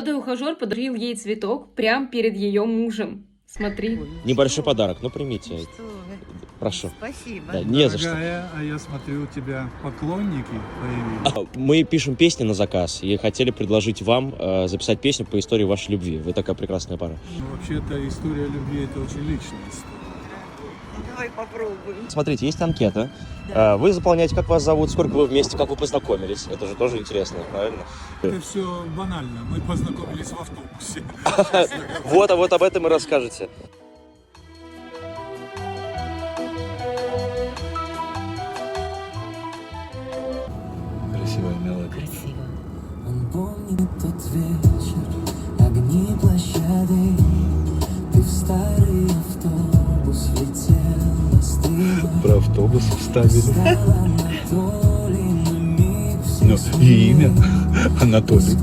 Молодой ухажер подарил ей цветок прямо перед ее мужем. Смотри. Небольшой подарок, ну примите. Что вы. Прошу. Спасибо. Да, не за что. Дорогая, а я смотрю, у тебя поклонники появились. Мы пишем песни на заказ и хотели предложить вам записать песню по истории вашей любви. Вы такая прекрасная пара. Ну, вообще-то история любви — это очень личная история. Ну, давай попробуем. Смотрите, есть анкета. Вы заполняете, как вас зовут, сколько вы вместе, как вы познакомились. Это же тоже интересно, правильно? Это все банально. Мы познакомились в автобусе. Вот, а вот об этом и расскажете. Красивая мелодия. Красиво. Он помнит тот вечер, огни площадей. Ты в старый автобус летел, остыла. Про автобус вставили. Стала Анатолий, на миг все Ну, и имя Анатолий.